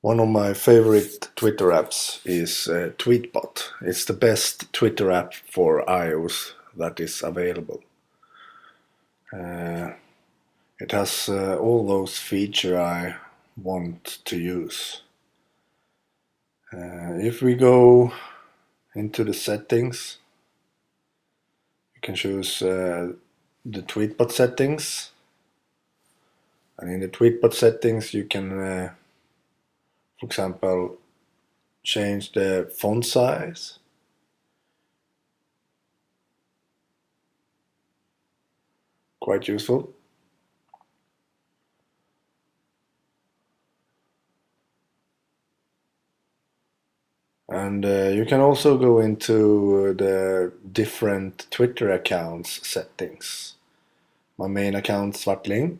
One of my favorite Twitter apps is TweetBot. It's the best Twitter app for iOS that is available. It has all those features I want to use. If we go into the settings, you can choose the TweetBot settings. And in the TweetBot settings you can, for example, change the font size. Quite useful. And you can also go into the different Twitter accounts settings. My main account, Svartling.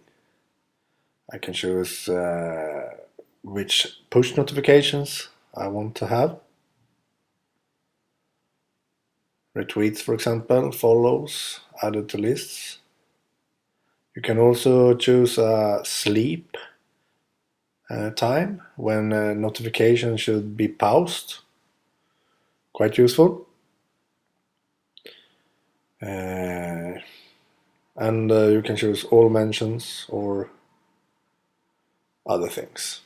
I can choose which push notifications I want to have. Retweets, for example, follows, added to lists. You can also choose a sleep time when notification should be paused. Quite useful. And you can choose all mentions or other things.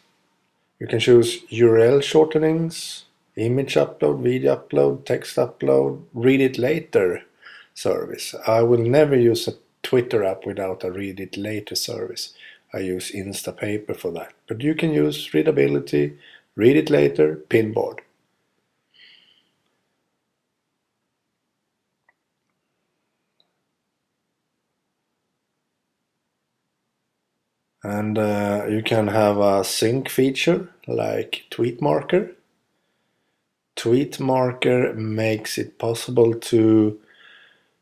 You can choose URL shortenings, image upload, video upload, text upload, read it later service. I will never use a Twitter app without a read it later service. I use Instapaper for that. But you can use readability, read it later, pinboard. And you can have a sync feature like tweet marker. Tweet marker makes it possible to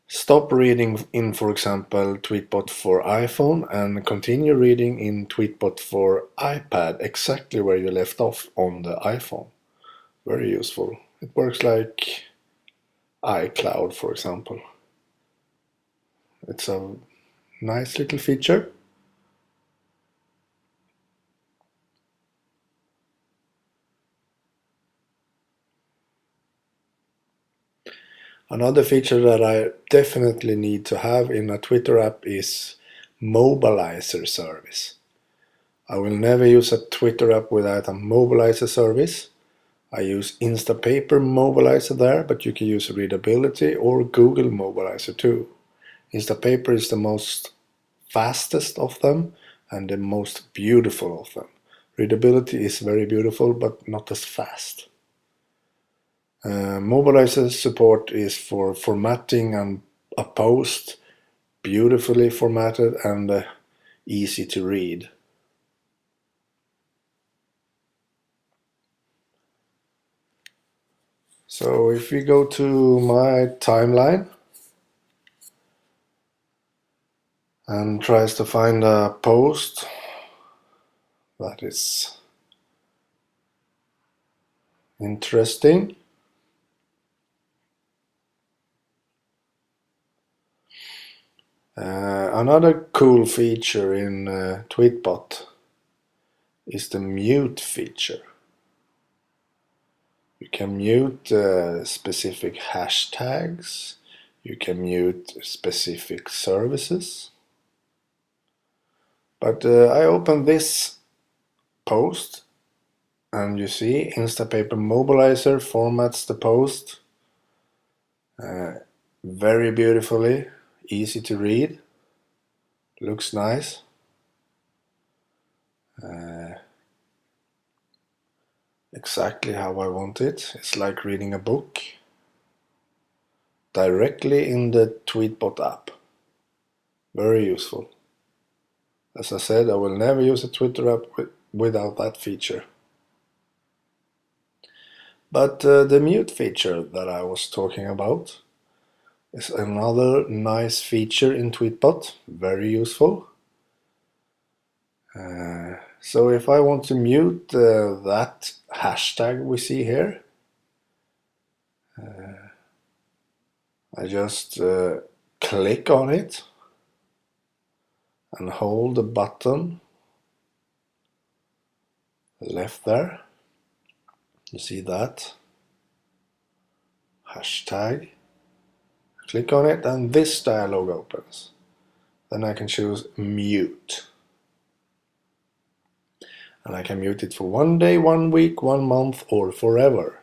stop reading in, for example, TweetBot for iPhone and continue reading in TweetBot for iPad exactly where you left off on the iPhone. Very useful. It works like iCloud, for example. It's a nice little feature. Another feature that I definitely need to have in a Twitter app is Mobilizer service. I will never use a Twitter app without a Mobilizer service. I use Instapaper Mobilizer there, but you can use Readability or Google Mobilizer too. Instapaper is the most fastest of them and the most beautiful of them. Readability is very beautiful, but not as fast. Mobilizer support is for formatting and a post, beautifully formatted and easy to read. So if we go to my timeline and tries to find a post that is interesting, another cool feature in TweetBot is the mute feature. You can mute specific hashtags, you can mute specific services. But I open this post and you see Instapaper Mobilizer formats the post very beautifully, easy to read, looks nice. Exactly how I want it. It's like reading a book directly in the TweetBot app. Very useful. As I said, I will never use a Twitter app without that feature. But the mute feature that I was talking about is another nice feature in TweetBot, very useful. So if I want to mute that hashtag we see here, I just click on it and hold the button left there. You see that hashtag. Click on it and this dialog opens. Then I can choose mute. And I can mute it for 1 day, 1 week, 1 month, or forever.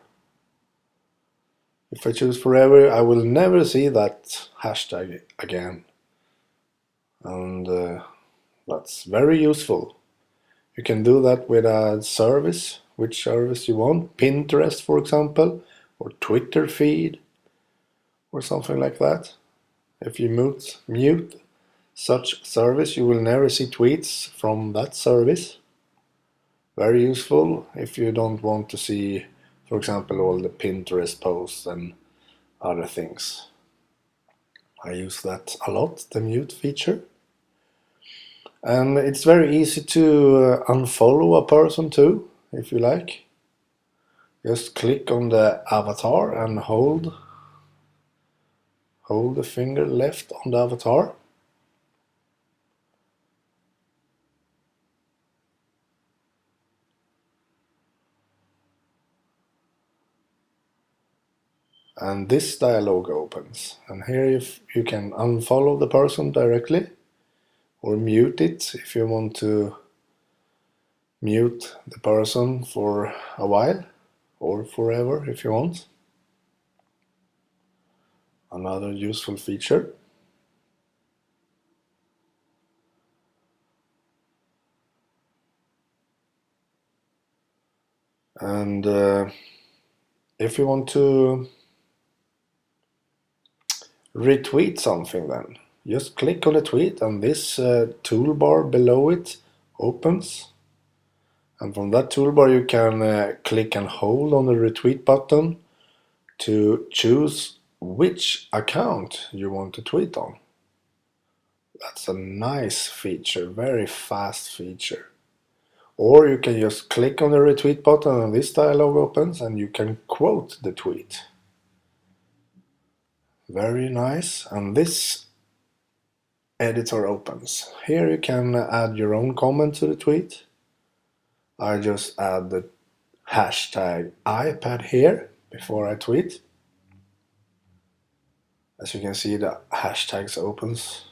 If I choose forever, I will never see that hashtag again. And that's very useful. You can do that with a service, which service you want, Pinterest for example, or Twitter feed, or something like that. If you mute such service, you will never see tweets from that service. Very useful if you don't want to see, for example, all the Pinterest posts and other things. I use that a lot, the mute feature. And it's very easy to unfollow a person too, if you like. Just click on the avatar and hold the finger left on the avatar. And this dialog opens. And here you can unfollow the person directly or mute it if you want to mute the person for a while or forever if you want. Another useful feature. And if you want to retweet something, then just click on the tweet and this toolbar below it opens. And from that toolbar you can click and hold on the retweet button to choose which account you want to tweet on. That's a nice feature, very fast feature. Or you can just click on the retweet button and this dialog opens and you can quote the tweet. Very nice. And this editor opens. Here you can add your own comment to the tweet. I just add the hashtag iPad here before I tweet. As you can see, the hashtags opens,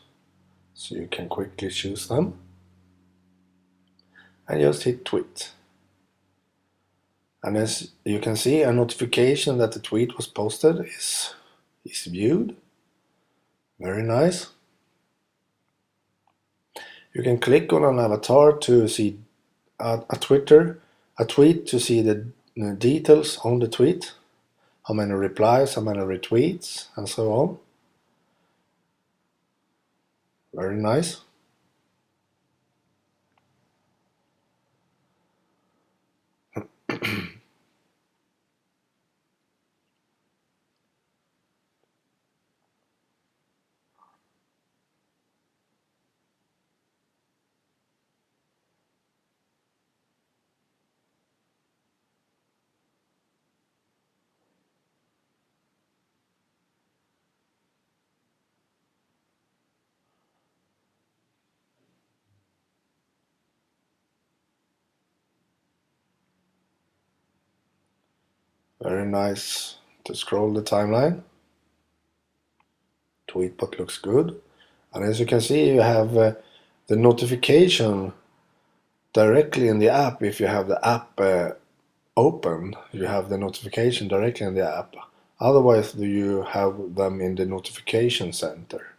so you can quickly choose them. And just hit tweet. And as you can see, a notification that the tweet was posted is viewed. Very nice. You can click on an avatar to see a tweet to see the details on the tweet, how many replies, how many retweets, and so on. Very nice. Very nice to scroll the timeline. TweetBot looks good. And as you can see, you have the notification directly in the app. If you have the app open, you have the notification directly in the app. Otherwise, you have them in the notification center.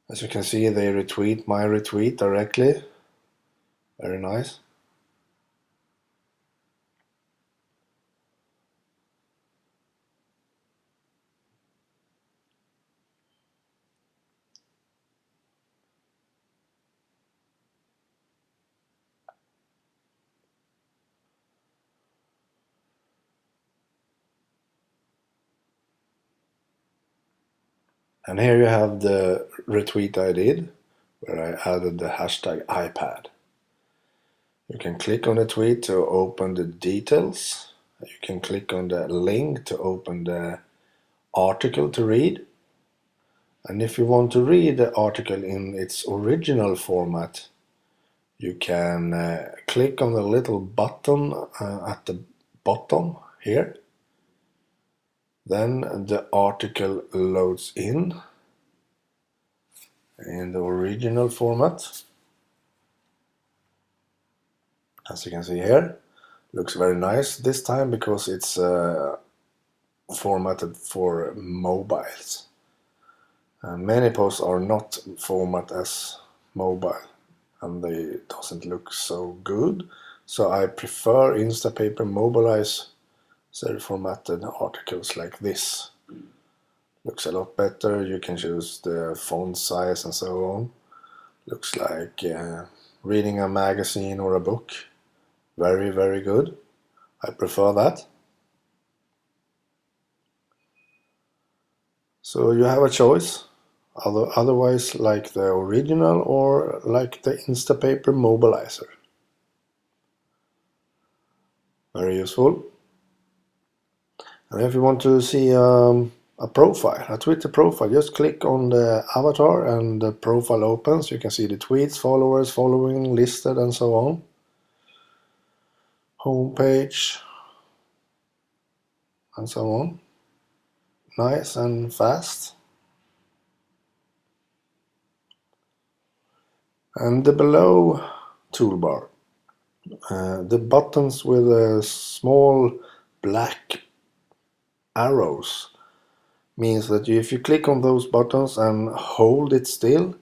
As you can see, they retweet my retweet directly. Very nice. And here you have the retweet I did, where I added the hashtag iPad. You can click on the tweet to open the details. You can click on the link to open the article to read. And if you want to read the article in its original format, you can click on the little button at the bottom here. Then the article loads in the original format. As you can see here, looks very nice this time because it's formatted for mobiles. Many posts are not formatted as mobile and they doesn't look so good. So I prefer Instapaper Mobilizer formatted articles like this. Looks a lot better. You can choose the font size and so on. Looks like reading a magazine or a book. Very, very good. I prefer that. So you have a choice. Otherwise, like the original or like the Instapaper Mobilizer. Very useful. And if you want to see a profile, a Twitter profile, just click on the avatar and the profile opens. You can see the tweets, followers, following, listed and so on. Homepage and so on. Nice and fast. And the below toolbar, the buttons with a small black arrows means that if you click on those buttons and hold it still,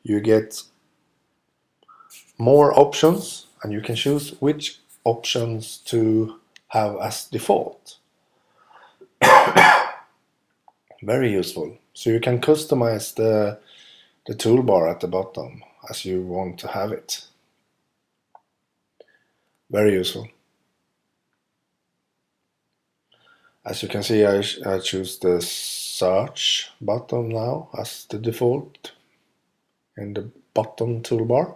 you get more options and you can choose which options to have as default. Very useful. So you can customize the toolbar at the bottom as you want to have it. Very useful. As you can see, I choose the search button now as the default in the bottom toolbar.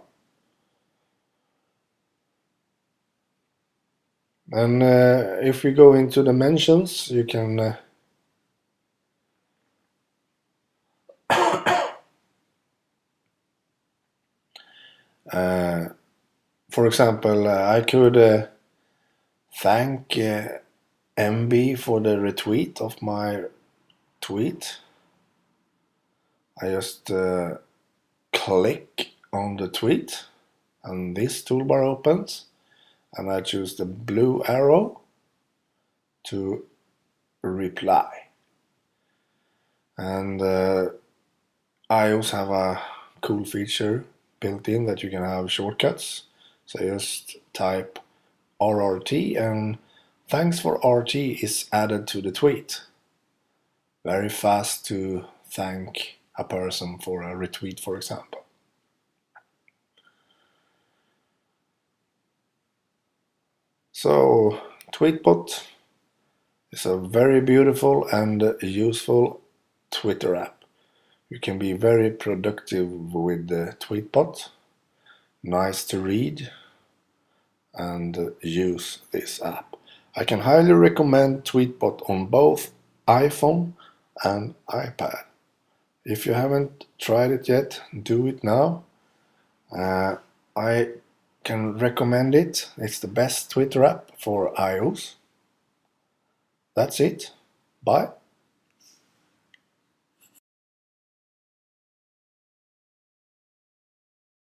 And if we go into the mentions, you can for example, I could thank MB for the retweet of my tweet. I just click on the tweet and this toolbar opens and I choose the blue arrow to reply. And iOS have a cool feature built in that you can have shortcuts. So just type RRT and thanks for RT is added to the tweet. Very fast to thank a person for a retweet, for example. So TweetBot is a very beautiful and useful Twitter app. You can be very productive with the TweetBot. Nice to read and use this app. I can highly recommend TweetBot on both iPhone and iPad. If you haven't tried it yet, do it now. I can recommend it. It's the best Twitter app for iOS. That's it. Bye.